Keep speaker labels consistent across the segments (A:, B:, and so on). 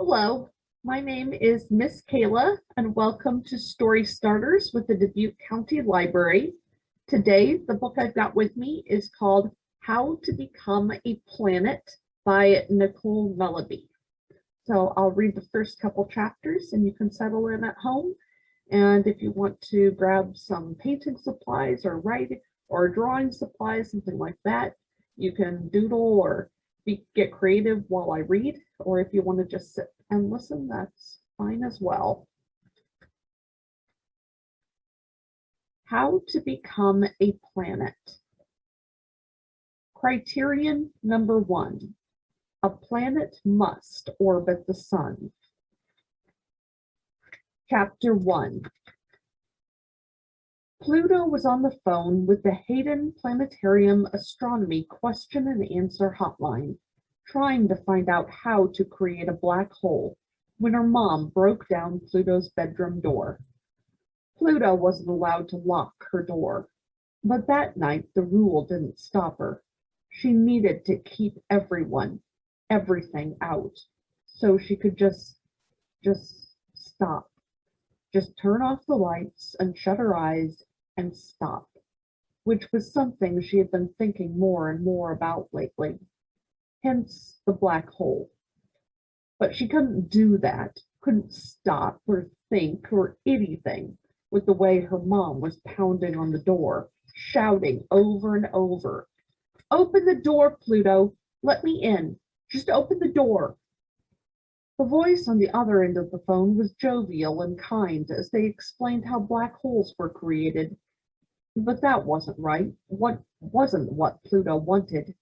A: Hello, my name is Miss Kayla, and welcome to Story Starters with the Dubuque County Library. Today, the book I've got with me is called How to Become a Planet by Nicole Melleby. So I'll read the first couple chapters and you can settle in at home. And if you want to grab some painting supplies or writing or drawing supplies, something like that, you can doodle or get creative while I read, or if you want to just sit and listen, that's fine as well. How to become a planet. Criterion number 1. A planet must orbit the sun. Chapter 1. Pluto was on the phone with the Hayden Planetarium Astronomy Question and Answer Hotline, trying to find out how to create a black hole, when her mom broke down Pluto's bedroom door. Pluto wasn't allowed to lock her door, but that night the rule didn't stop her. She needed to keep everything out, so she could just stop. Just turn off the lights and shut her eyes and stop, which was something she had been thinking more and more about lately. Hence the black hole. But she couldn't do that, couldn't stop or think or anything with the way her mom was pounding on the door, shouting over and over, "Open the door, Pluto! Let me in! Just open the door!" The voice on the other end of the phone was jovial and kind as they explained how black holes were created. But that wasn't right. Wasn't what Pluto wanted.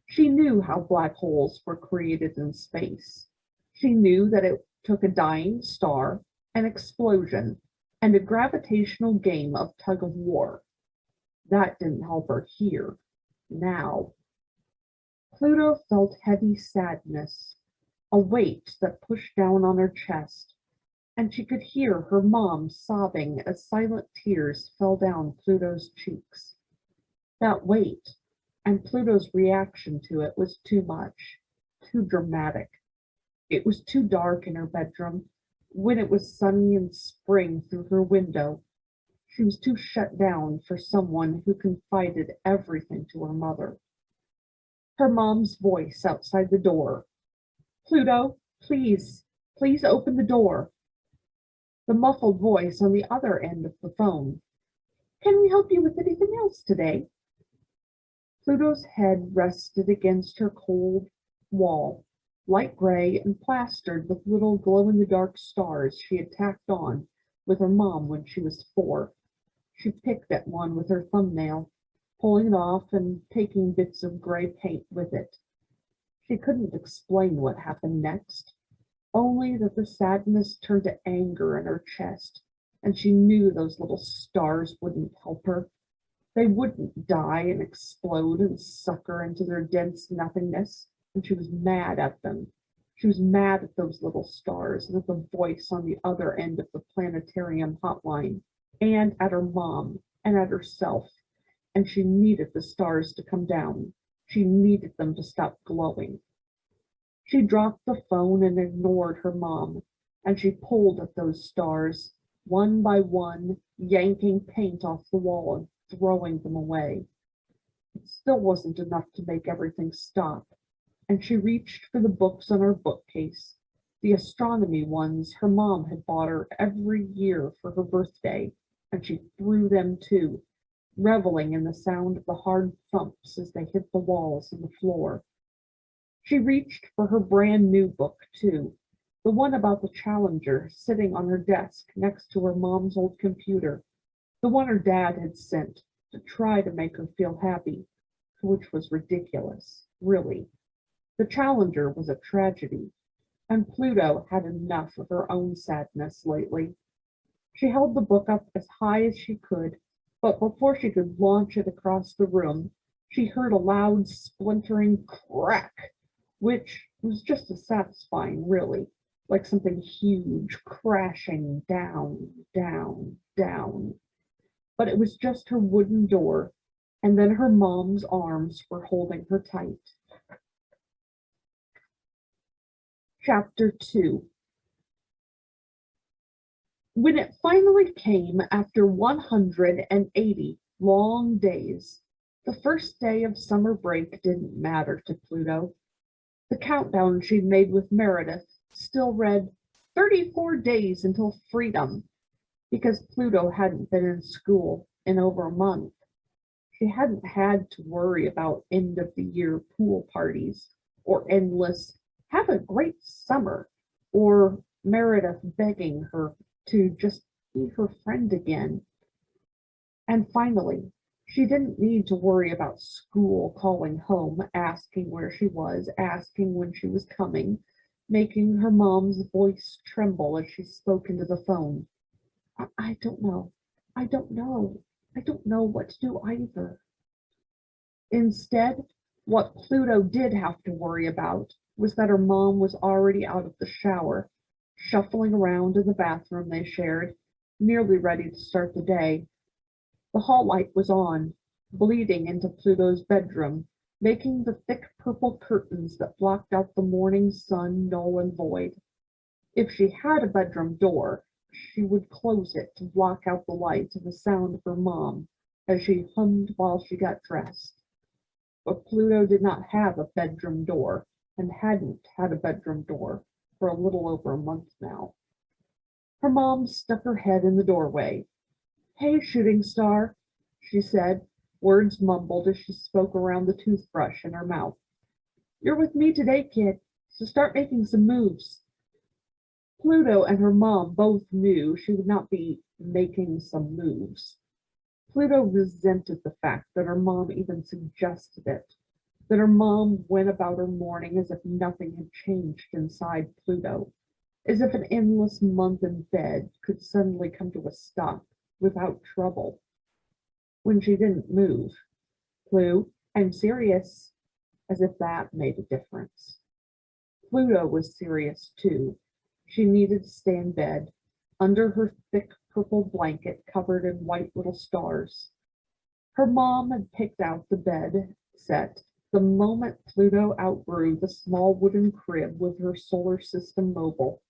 A: She knew how black holes were created in space. She knew that it took a dying star, an explosion, and a gravitational game of tug of war. That didn't help her here, now. Pluto felt heavy sadness, a weight that pushed down on her chest, and she could hear her mom sobbing as silent tears fell down Pluto's cheeks. That weight, and Pluto's reaction to it, was too much, too dramatic. It was too dark in her bedroom when it was sunny and spring through her window. She was too shut down for someone who confided everything to her mother. Her mom's voice outside the door. "Pluto, please open the door." The muffled voice on the other end of the phone. "Can we help you with anything else today?" Pluto's head rested against her cold wall, light gray and plastered with little glow-in-the-dark stars she had tacked on with her mom when she was 4. She picked at one with her thumbnail, pulling it off and taking bits of gray paint with it. She couldn't explain what happened next, only that the sadness turned to anger in her chest, and she knew those little stars wouldn't help her. They wouldn't die and explode and suck her into their dense nothingness, and she was mad at them. She was mad at those little stars and at the voice on the other end of the planetarium hotline, and at her mom and at herself, and she needed the stars to come down. She needed them to stop glowing. She dropped the phone and ignored her mom, and she pulled at those stars, one by one, yanking paint off the wall and throwing them away. It still wasn't enough to make everything stop, and she reached for the books on her bookcase, the astronomy ones her mom had bought her every year for her birthday, and she threw them too, reveling in the sound of the hard thumps as they hit the walls and the floor. She reached for her brand new book, too, the one about the Challenger sitting on her desk next to her mom's old computer, the one her dad had sent to try to make her feel happy, which was ridiculous, really. The Challenger was a tragedy, and Pluto had enough of her own sadness lately. She held the book up as high as she could, but before she could launch it across the room, she heard a loud splintering crack, which was just as satisfying, really, like something huge crashing down, down, down. But it was just her wooden door, and then her mom's arms were holding her tight. Chapter 2. When it finally came after 180 long days, the first day of summer break didn't matter to Pluto. The countdown she'd made with Meredith still read 34 days until freedom, because Pluto hadn't been in school in over a month. She hadn't had to worry about end of the year pool parties or endless "have a great summer" or Meredith begging her to just be her friend again. And finally, she didn't need to worry about school calling home, asking where she was, asking when she was coming, making her mom's voice tremble as she spoke into the phone. I don't know. I don't know. I don't know what to do either. Instead, what Pluto did have to worry about was that her mom was already out of the shower, shuffling around in the bathroom they shared, nearly ready to start the day. The hall light was on, bleeding into Pluto's bedroom, making the thick purple curtains that blocked out the morning sun null and void. If she had a bedroom door, she would close it to block out the light and the sound of her mom as she hummed while she got dressed. But Pluto did not have a bedroom door, and hadn't had a bedroom door for a little over a month now. Her mom stuck her head in the doorway. "Hey, shooting star," she said, words mumbled as she spoke around the toothbrush in her mouth. "You're with me today, kid, so start making some moves." Pluto and her mom both knew she would not be making some moves. Pluto resented the fact that her mom even suggested it, that her mom went about her morning as if nothing had changed inside Pluto, as if an endless month in bed could suddenly come to a stop without trouble. When she didn't move, "Plu, I'm serious," as if that made a difference. Pluto was serious too. She needed to stay in bed, under her thick purple blanket covered in white little stars. Her mom had picked out the bed set the moment Pluto outgrew the small wooden crib with her solar system mobile.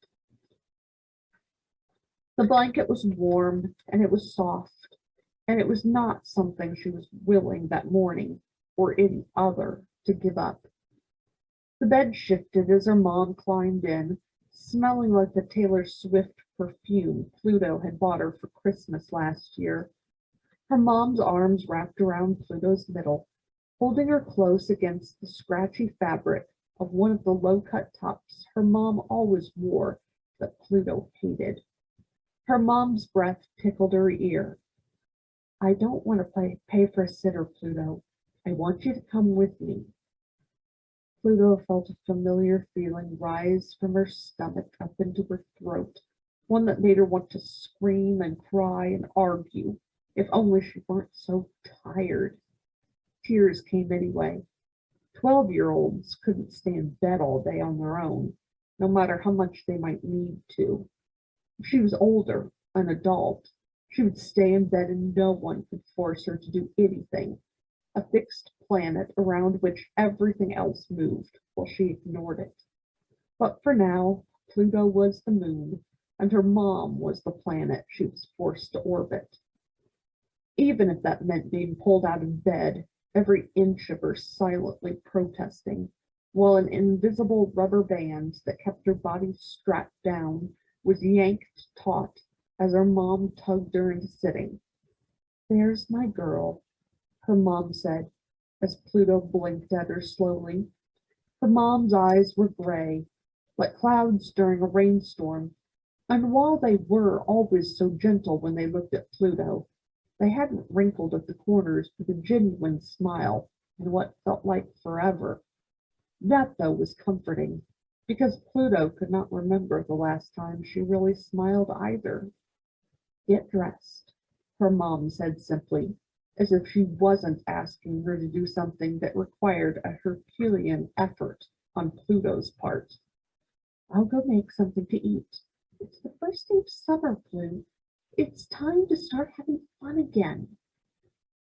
A: The blanket was warm and it was soft, and it was not something she was willing that morning or any other to give up. The bed shifted as her mom climbed in, smelling like the Taylor Swift perfume Pluto had bought her for Christmas last year. Her mom's arms wrapped around Pluto's middle, holding her close against the scratchy fabric of one of the low-cut tops her mom always wore that Pluto hated. Her mom's breath tickled her ear. "I don't want to pay for a sitter, Pluto. I want you to come with me." Pluto felt a familiar feeling rise from her stomach up into her throat, one that made her want to scream and cry and argue, if only she weren't so tired. Tears came anyway. 12-year-olds couldn't stay in bed all day on their own, no matter how much they might need to. If she was older, an adult, she would stay in bed and no one could force her to do anything, a fixed planet around which everything else moved while she ignored it. But for now, Pluto was the moon, and her mom was the planet she was forced to orbit. Even if that meant being pulled out of bed, every inch of her silently protesting, while an invisible rubber band that kept her body strapped down was yanked taut as her mom tugged her into sitting. "There's my girl," her mom said, as Pluto blinked at her slowly. Her mom's eyes were gray, like clouds during a rainstorm, and while they were always so gentle when they looked at Pluto, they hadn't wrinkled at the corners with a genuine smile in what felt like forever. That, though, was comforting, because Pluto could not remember the last time she really smiled either. "Get dressed," her mom said simply, as if she wasn't asking her to do something that required a Herculean effort on Pluto's part. "I'll go make something to eat. It's the first day of summer, Plu. It's time to start having fun again."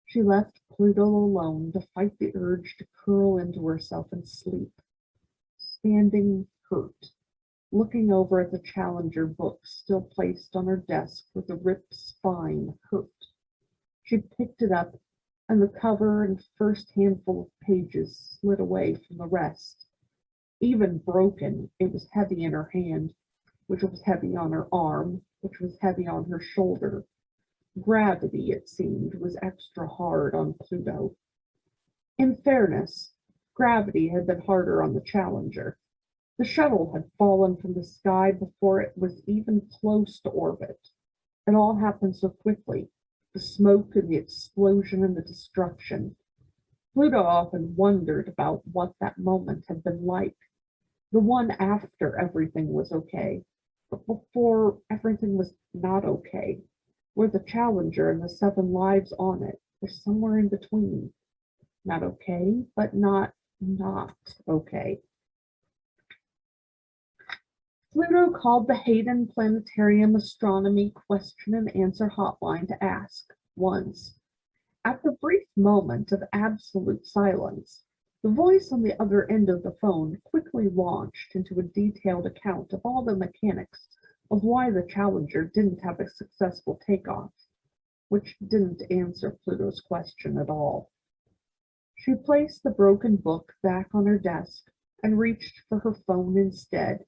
A: She left Pluto alone to fight the urge to curl into herself and sleep. Standing hurt, looking over at the Challenger book still placed on her desk with a ripped spine hurt. She picked it up, and the cover and first handful of pages slid away from the rest. Even broken, it was heavy in her hand, which was heavy on her arm, which was heavy on her shoulder. Gravity, it seemed, was extra hard on Pluto. In fairness, gravity had been harder on the Challenger. The shuttle had fallen from the sky before it was even close to orbit. It all happened so quickly, the smoke and the explosion and the destruction. Pluto often wondered about what that moment had been like, the one after everything was okay, but before everything was not okay, where the Challenger and the 7 lives on it were somewhere in between. Not okay, but not okay. Pluto called the Hayden Planetarium Astronomy Question and Answer Hotline to ask, once. After a brief moment of absolute silence, the voice on the other end of the phone quickly launched into a detailed account of all the mechanics of why the Challenger didn't have a successful takeoff, which didn't answer Pluto's question at all. She placed the broken book back on her desk and reached for her phone instead,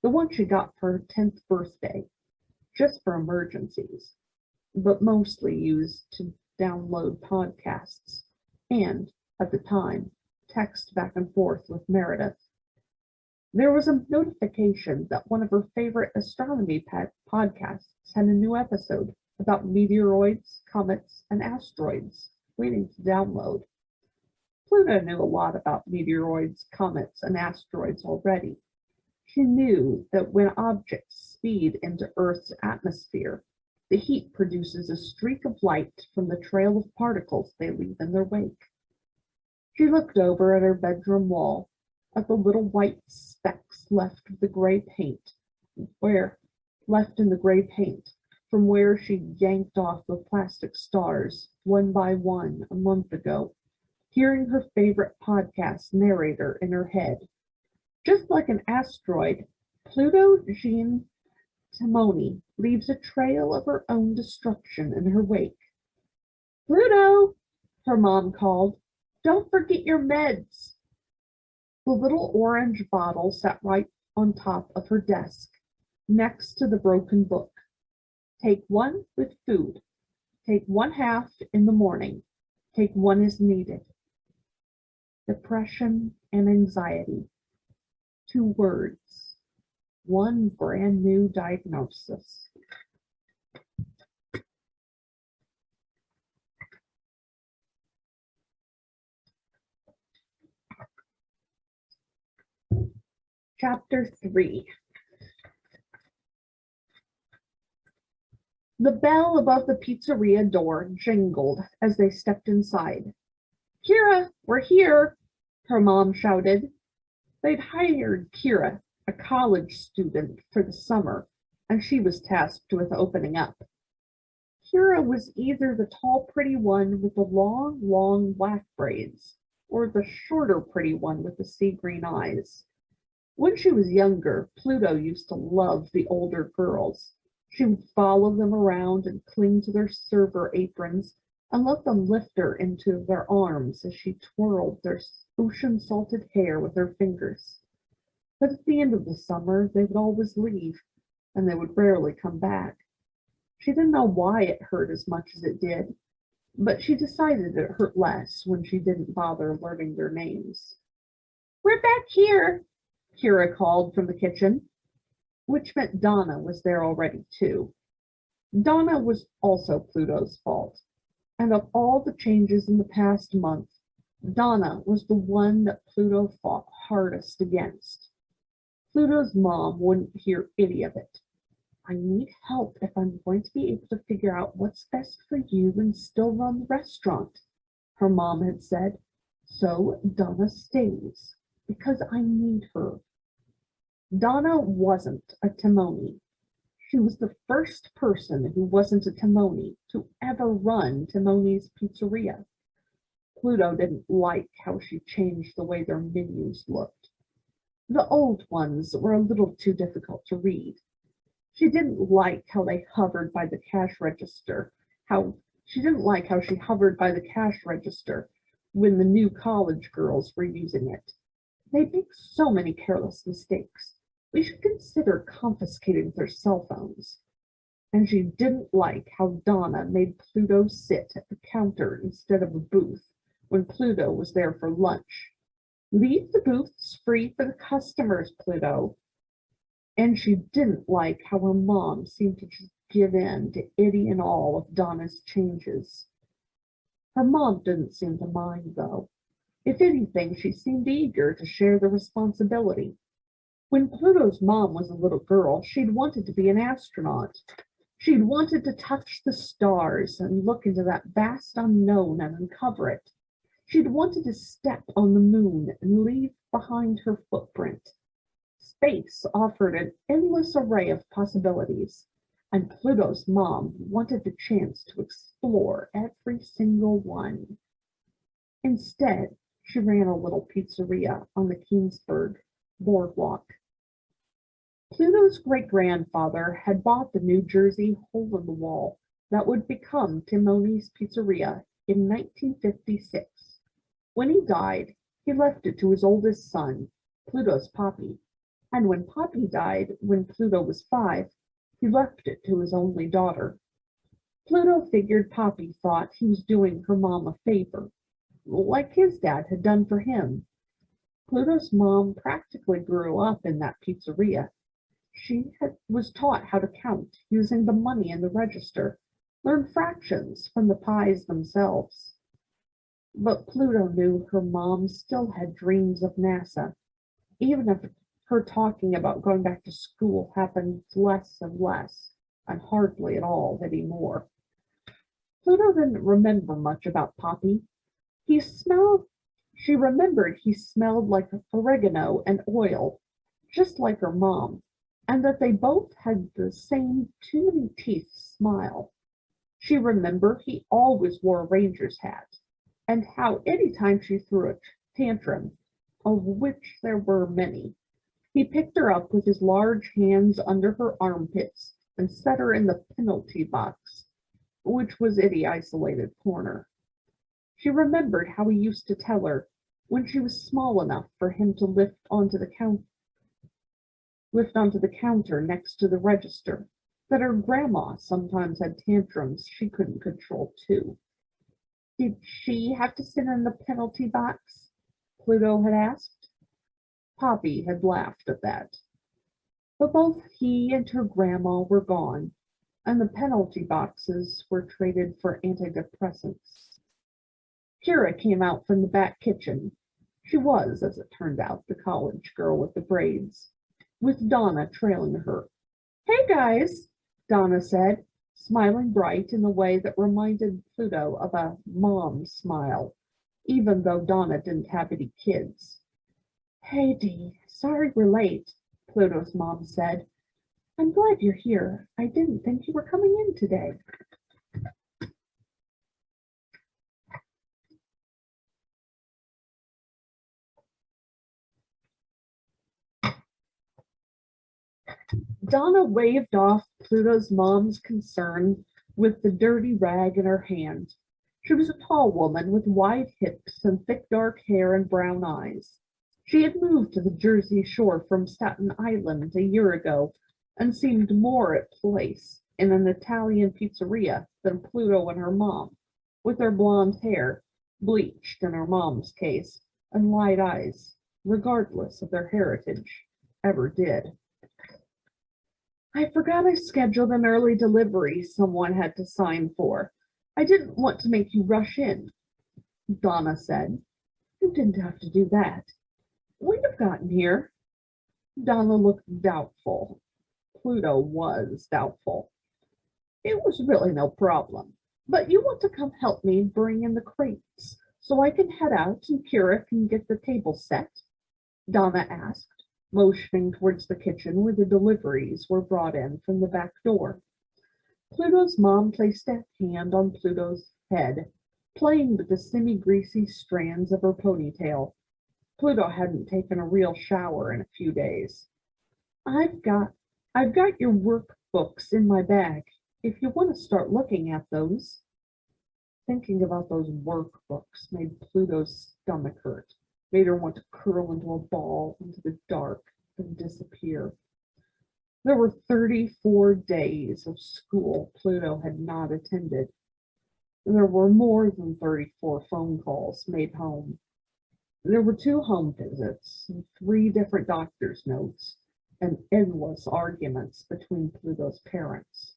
A: the one she got for her 10th birthday, just for emergencies, but mostly used to download podcasts and, at the time, text back and forth with Meredith. There was a notification that one of her favorite astronomy podcasts had a new episode about meteoroids, comets, and asteroids waiting to download. Pluto knew a lot about meteoroids, comets, and asteroids already. She knew that when objects speed into Earth's atmosphere, the heat produces a streak of light from the trail of particles they leave in their wake. She looked over at her bedroom wall, at the little white specks left in the gray paint from where she yanked off the plastic stars one by one a month ago, hearing her favorite podcast narrator in her head. Just like an asteroid, Pluto Jean Timony leaves a trail of her own destruction in her wake. Pluto, her mom called, don't forget your meds. The little orange bottle sat right on top of her desk, next to the broken book. Take one with food. Take 1/2 in the morning. Take one as needed. Depression and anxiety. 2 words. One brand new diagnosis. Chapter 3. The bell above the pizzeria door jingled as they stepped inside. Kira, we're here, her mom shouted. They'd hired Kira, a college student, for the summer, and she was tasked with opening up. Kira was either the tall, pretty one with the long black braids, or the shorter, pretty one with the sea-green eyes. When she was younger, Pluto used to love the older girls. She would follow them around and cling to their server aprons and let them lift her into their arms as she twirled their ocean-salted hair with her fingers. But at the end of the summer, they would always leave, and they would rarely come back. She didn't know why it hurt as much as it did, but she decided it hurt less when she didn't bother learning their names. We're back here, Kira called from the kitchen, which meant Donna was there already too. Donna was also Pluto's fault, and of all the changes in the past month, Donna was the one that Pluto fought hardest against. Pluto's mom wouldn't hear any of it. I need help if I'm going to be able to figure out what's best for you and still run the restaurant, her mom had said. So Donna stays, because I need her. Donna wasn't a Timony. She was the first person who wasn't a Timony to ever run Timony's Pizzeria. Pluto didn't like how she changed the way their menus looked. The old ones were a little too difficult to read. She didn't like how they hovered by the cash register, how she didn't like how she hovered by the cash register when the new college girls were using it. They make so many careless mistakes. We should consider confiscating their cell phones. And she didn't like how Donna made Pluto sit at the counter instead of a booth when Pluto was there for lunch. Leave the booths free for the customers, Pluto. And she didn't like how her mom seemed to just give in to any and all of Donna's changes. Her mom didn't seem to mind, though. If anything, she seemed eager to share the responsibility. When Pluto's mom was a little girl, she'd wanted to be an astronaut. She'd wanted to touch the stars and look into that vast unknown and uncover it. She'd wanted to step on the moon and leave behind her footprint. Space offered an endless array of possibilities, and Pluto's mom wanted the chance to explore every single one. Instead, she ran a little pizzeria on the Kingsburg boardwalk. Pluto's great-grandfather had bought the New Jersey hole-in-the-wall that would become Timone's Pizzeria in 1956. When he died, he left it to his oldest son, Pluto's Poppy, and when Poppy died when Pluto was 5, he left it to his only daughter. Pluto figured Poppy thought he was doing her mom a favor, like his dad had done for him. Pluto's mom practically grew up in that pizzeria. Was taught how to count using the money in the register, learned fractions from the pies themselves. But Pluto knew her mom still had dreams of NASA, even if her talking about going back to school happened less and less, and hardly at all anymore. Pluto didn't remember much about Poppy. She remembered he smelled like oregano and oil, just like her mom, and that they both had the same too many teeth smile. She remembered he always wore a ranger's hat, and how any time she threw a tantrum, of which there were many, he picked her up with his large hands under her armpits and set her in the penalty box, which was any isolated corner. She remembered how he used to tell her, when she was small enough for him to lift onto the counter next to the register, that her grandma sometimes had tantrums she couldn't control too. Did she have to sit in the penalty box? Pluto had asked. Poppy had laughed at that. But both he and her grandma were gone, and the penalty boxes were traded for antidepressants. Kira came out from the back kitchen. She was, as it turned out, the college girl with the braids, with Donna trailing her. "Hey, guys," Donna said, smiling bright in a way that reminded Pluto of a mom smile, even though Donna didn't have any kids. "Hey, Dee, sorry we're late," Pluto's mom said. "I'm glad you're here. I didn't think you were coming in today." Donna waved off Pluto's mom's concern with the dirty rag in her hand. She was a tall woman with wide hips and thick dark hair and brown eyes. She had moved to the Jersey Shore from Staten Island a year ago and seemed more at place in an Italian pizzeria than Pluto and her mom, with their blonde hair, bleached in her mom's case, and light eyes, regardless of their heritage, ever did. "I forgot I scheduled an early delivery someone had to sign for. I didn't want to make you rush in," Donna said. "You didn't have to do that. We'd have gotten here." Donna looked doubtful. Pluto was doubtful. "It was really no problem. But you want to come help me bring in the crates so I can head out and Kira can get the table set?" Donna asked, motioning towards the kitchen where the deliveries were brought in from the back door. Pluto's mom placed a hand on Pluto's head, playing with the semi-greasy strands of her ponytail. Pluto hadn't taken a real shower in a few days. I've got I've got your workbooks in my bag, if you want to start looking at those. Thinking about those workbooks made Pluto's stomach hurt, made her want to curl into a ball into the dark and disappear. There were 34 days of school Pluto had not attended. There were more than 34 phone calls made home. There were 2 home visits, 3 different doctor's notes, and endless arguments between Pluto's parents.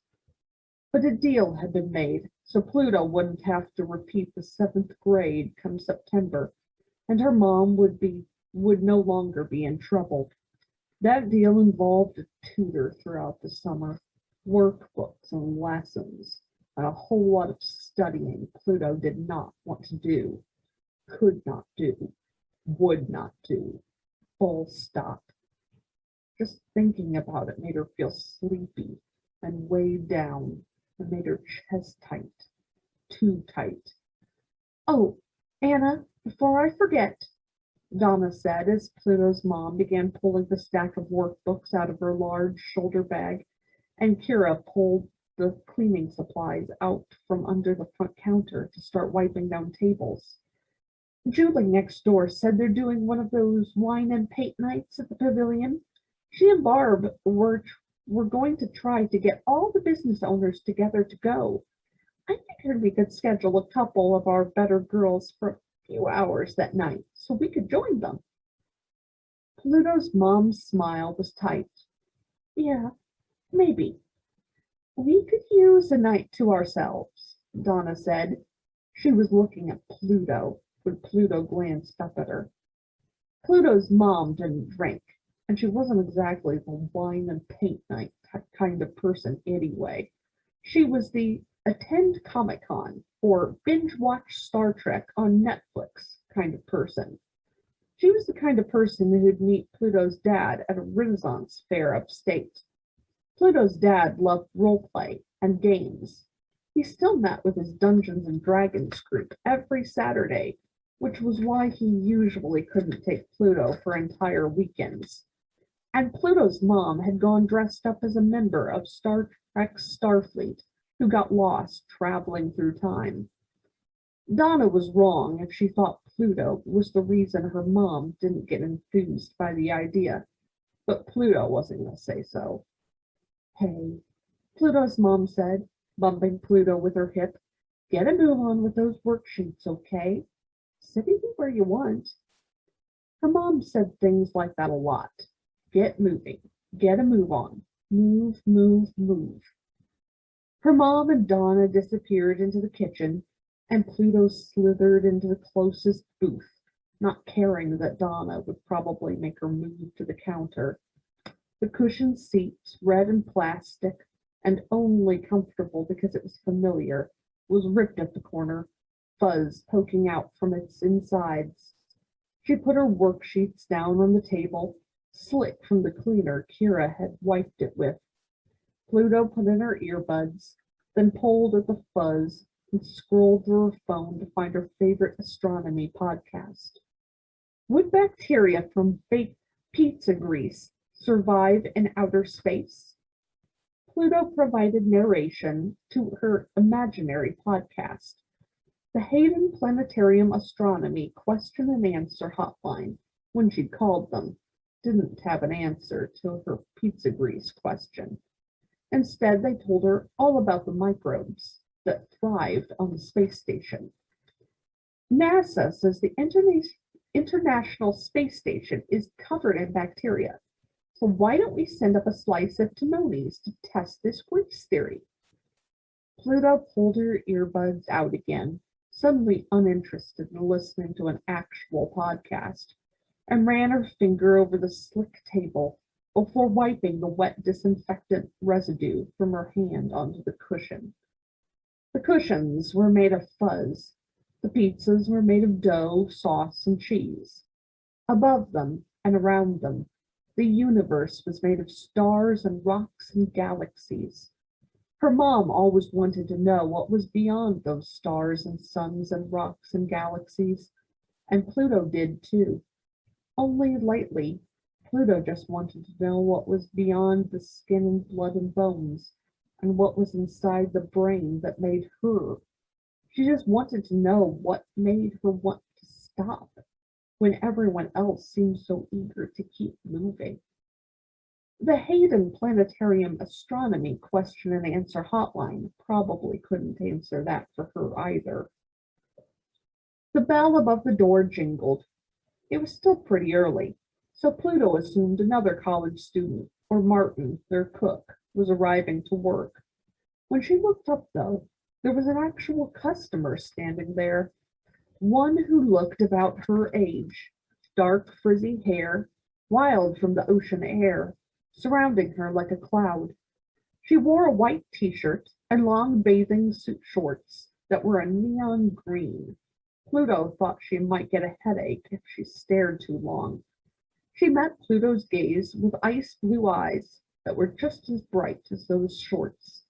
A: But a deal had been made, so Pluto wouldn't have to repeat the 7th grade come September, and her mom would no longer be in trouble. That deal involved a tutor throughout the summer, workbooks and lessons, and a whole lot of studying Pluto did not want to do, could not do, would not do. Full stop. Just thinking about it made her feel sleepy and weighed down and made her chest tight, too tight. Oh, Anna, before I forget, Donna said as Pluto's mom began pulling the stack of workbooks out of her large shoulder bag, and Kira pulled the cleaning supplies out from under the front counter to start wiping down tables. Julie next door said they're doing one of those wine and paint nights at the pavilion. She and Barb were going to try to get all the business owners together to go. I figured we could schedule a couple of our better girls for a few hours that night so we could join them. Pluto's mom's smile was tight. Yeah, maybe. We could use a night to ourselves, Donna said. She was looking at Pluto when Pluto glanced up at her. Pluto's mom didn't drink, and she wasn't exactly the wine and paint night kind of person anyway. She was the attend Comic-Con or binge watch Star Trek on Netflix kind of person. She was the kind of person who'd meet Pluto's dad at a Renaissance fair upstate. Pluto's dad loved role play and games. He still met with his Dungeons and Dragons group every Saturday, which was why he usually couldn't take Pluto for entire weekends. And Pluto's mom had gone dressed up as a member of Star Trek's Starfleet who got lost traveling through time. Donna was wrong if she thought Pluto was the reason her mom didn't get enthused by the idea, but Pluto wasn't going to say so. Hey, Pluto's mom said, bumping Pluto with her hip, get a move on with those worksheets, okay? Sit anywhere you want. Her mom said things like that a lot. Get moving, get a move on, move, move, move. Her mom and Donna disappeared into the kitchen, and Pluto slithered into the closest booth, not caring that Donna would probably make her move to the counter. The cushioned seat, red and plastic, and only comfortable because it was familiar, was ripped at the corner, fuzz poking out from its insides. She put her worksheets down on the table, slick from the cleaner Kira had wiped it with. Pluto put in her earbuds, then pulled at the fuzz and scrolled through her phone to find her favorite astronomy podcast. Would bacteria from baked pizza grease survive in outer space? Pluto provided narration to her imaginary podcast. The Hayden Planetarium Astronomy Question and Answer Hotline, when she'd called them, didn't have an answer to her pizza grease question. Instead, they told her all about the microbes that thrived on the space station. NASA says the International Space Station is covered in bacteria. So why don't we send up a slice of Timones to test this grease theory? Pluto pulled her earbuds out again, suddenly uninterested in listening to an actual podcast, and ran her finger over the slick table before wiping the wet disinfectant residue from her hand onto the cushion. The cushions were made of fuzz. The pizzas were made of dough, sauce, and cheese. Above them and around them, the universe was made of stars and rocks and galaxies. Her mom always wanted to know what was beyond those stars and suns and rocks and galaxies, and Pluto did too. Only lately, Pluto just wanted to know what was beyond the skin and blood and bones, and what was inside the brain that made her. She just wanted to know what made her want to stop when everyone else seemed so eager to keep moving. The Hayden Planetarium Astronomy Question and Answer Hotline probably couldn't answer that for her either. The bell above the door jingled. It was still pretty early, so Pluto assumed another college student, or Martin, their cook, was arriving to work. When she looked up, though, there was an actual customer standing there, one who looked about her age, dark frizzy hair, wild from the ocean air, surrounding her like a cloud. She wore a white t-shirt and long bathing suit shorts that were a neon green. Pluto thought she might get a headache if she stared too long. She met Pluto's gaze with ice blue eyes that were just as bright as those shorts.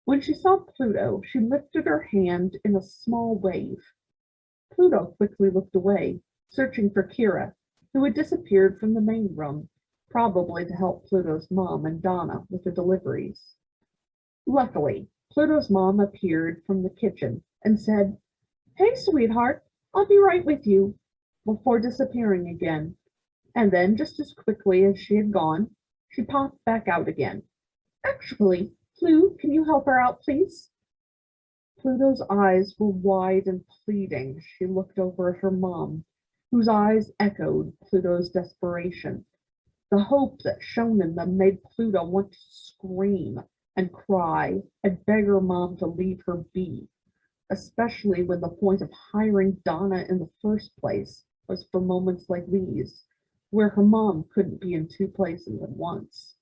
A: When she saw Pluto, she lifted her hand in a small wave. Pluto quickly looked away, searching for Kira, who had disappeared from the main room, probably to help Pluto's mom and Donna with the deliveries. Luckily, Pluto's mom appeared from the kitchen and said, "Hey, sweetheart, I'll be right with you," before disappearing again. And then, just as quickly as she had gone, she popped back out again. "Actually, Plu, can you help her out, please?" Pluto's eyes were wide and pleading. She looked over at her mom, whose eyes echoed Pluto's desperation. The hope that shone in them made Pluto want to scream and cry and beg her mom to leave her be, especially when the point of hiring Donna in the first place was for moments like these, where her mom couldn't be in two places at once.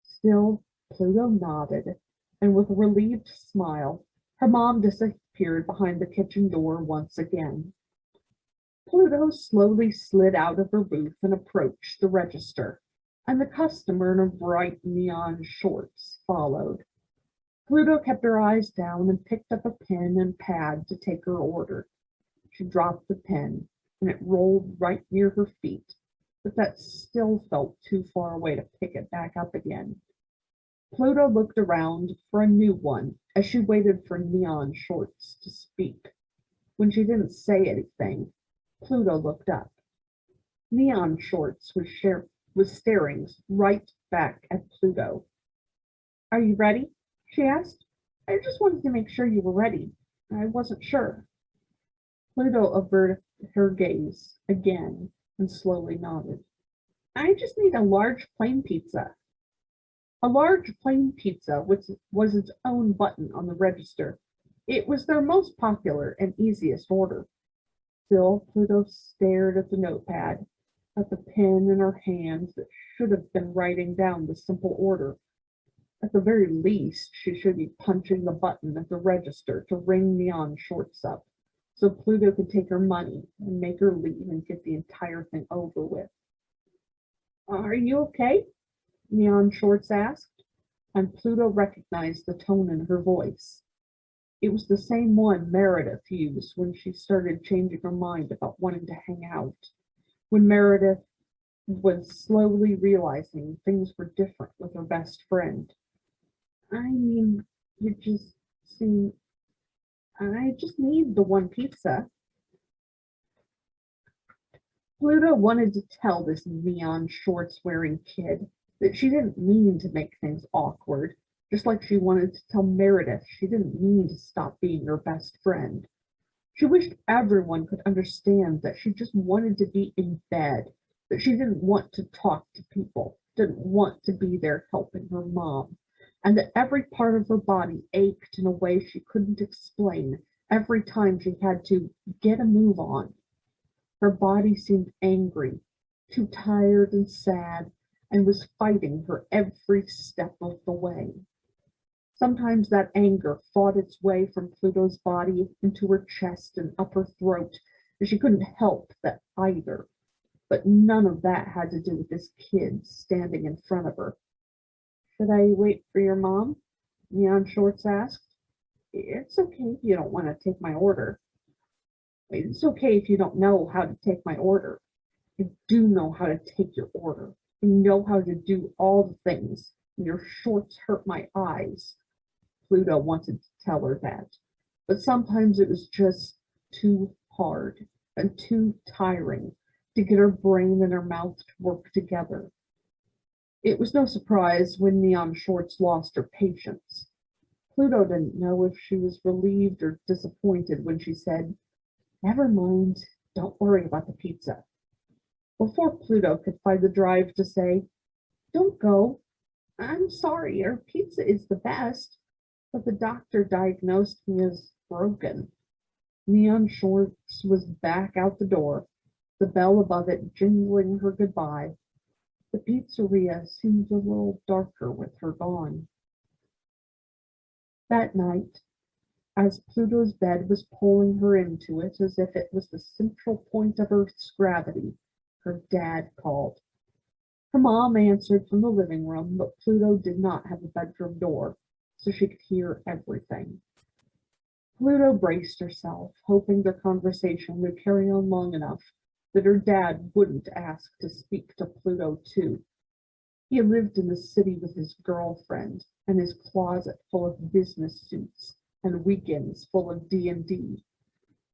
A: Still, Pluto nodded, and with a relieved smile, her mom disappeared behind the kitchen door once again. Pluto slowly slid out of her booth and approached the register, and the customer in her bright neon shorts followed. Pluto kept her eyes down and picked up a pen and pad to take her order. She dropped the pen, and it rolled right near her feet, but that still felt too far away to pick it back up again. Pluto looked around for a new one as she waited for Neon Shorts to speak. When she didn't say anything, Pluto looked up. Neon Shorts was staring right back at Pluto. "Are you ready?" she asked. "I just wanted to make sure you were ready. I wasn't sure." Pluto averted her gaze again and slowly nodded. "I just need a large plain pizza." A large plain pizza was its own button on the register. It was their most popular and easiest order. Still, Pluto stared at the notepad, at the pen in her hand that should have been writing down the simple order. At the very least, she should be punching the button at the register to ring Neon Shorts up, so Pluto could take her money and make her leave and get the entire thing over with. "Are you okay?" Neon Shorts asked, and Pluto recognized the tone in her voice. It was the same one Meredith used when she started changing her mind about wanting to hang out, when Meredith was slowly realizing things were different with her best friend. "I mean, you just seem, I just need the one pizza." Pluto wanted to tell this neon shorts wearing kid that she didn't mean to make things awkward, just like she wanted to tell Meredith she didn't mean to stop being her best friend. She wished everyone could understand that she just wanted to be in bed, that she didn't want to talk to people, didn't want to be there helping her mom, and that every part of her body ached in a way she couldn't explain every time she had to get a move on. Her body seemed angry, too tired and sad, and was fighting her every step of the way. Sometimes that anger fought its way from Pluto's body into her chest and upper throat, and she couldn't help that either. But none of that had to do with this kid standing in front of her. "Should I wait for your mom?" Neon Shorts asked. "It's okay if you don't want to take my order." "It's okay if you don't know how to take my order." I do know how to take your order. I know how to do all the things, and your shorts hurt my eyes. Pluto wanted to tell her that, but sometimes it was just too hard and too tiring to get her brain and her mouth to work together. It was no surprise when Neon Shorts lost her patience. Pluto didn't know if she was relieved or disappointed when she said, "Never mind, don't worry about the pizza." Before Pluto could find the drive to say, "Don't go. I'm sorry, our pizza is the best, but the doctor diagnosed me as broken." Neon Shorts was back out the door, the bell above it jingling her goodbye. The pizzeria seemed a little darker with her gone. That night, as Pluto's bed was pulling her into it as if it was the central point of Earth's gravity, her dad called. Her mom answered from the living room, but Pluto did not have a bedroom door, so she could hear everything. Pluto braced herself, hoping their conversation would carry on long enough that her dad wouldn't ask to speak to Pluto too. He lived in the city with his girlfriend and his closet full of business suits and weekends full of D&D.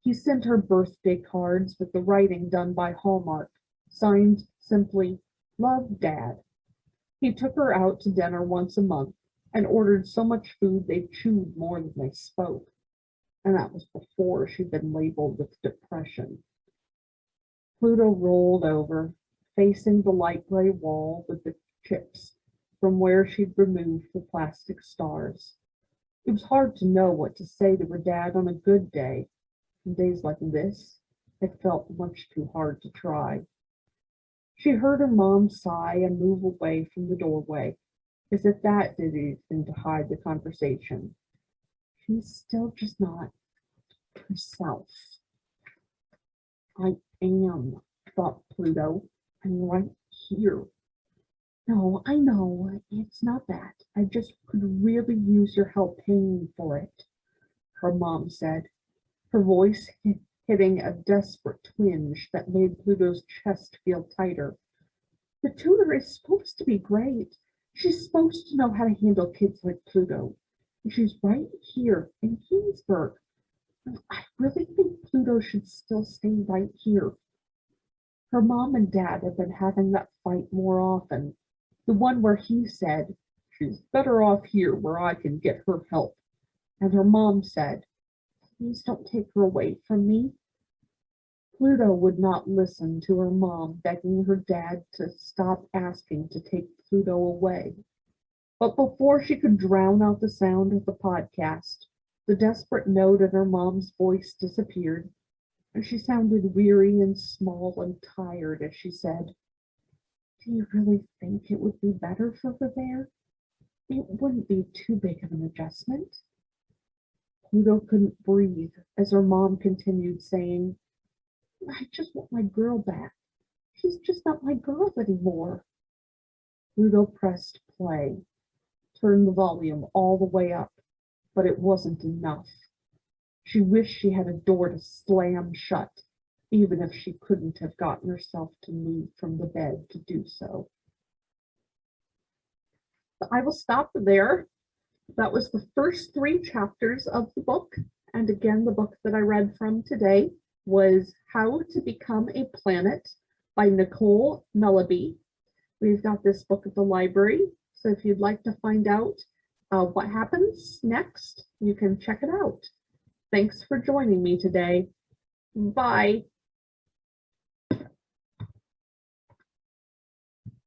A: He sent her birthday cards with the writing done by Hallmark, signed simply, "Love, Dad." He took her out to dinner once a month and ordered so much food they chewed more than they spoke. And that was before she'd been labeled with depression. Pluto rolled over, facing the light gray wall with the chips from where she'd removed the plastic stars. It was hard to know what to say to her dad on a good day. On days like this, it felt much too hard to try. She heard her mom sigh and move away from the doorway, as if that did anything to hide the conversation. She's still just not herself. "I am," thought Pluto. "I'm right here. No, I know, it's not that. I just could really use your help paying for it," her mom said, her voice hitting a desperate twinge that made Pluto's chest feel tighter. "The tutor is supposed to be great. She's supposed to know how to handle kids like Pluto. And she's right here in Keensburg. I really think Pluto should still stay right here." Her mom and dad had been having that fight more often. The one where he said, "She's better off here where I can get her help." And her mom said, "Please don't take her away from me." Pluto would not listen to her mom begging her dad to stop asking to take Pluto away. But before she could drown out the sound of the podcast, the desperate note in her mom's voice disappeared, and she sounded weary and small and tired as she said, "Do you really think it would be better for her there? It wouldn't be too big of an adjustment." Pluto couldn't breathe as her mom continued saying, "I just want my girl back. She's just not my girl anymore." Pluto pressed play, turned the volume all the way up, but it wasn't enough. She wished she had a door to slam shut, even if she couldn't have gotten herself to move from the bed to do so. I will stop there. That was the first 3 chapters of the book. And again, the book that I read from today was How to Become a Planet by Nicole Melleby. We've got this book at the library, so if you'd like to find out what happens next, you can check it out. Thanks for joining me today. Bye.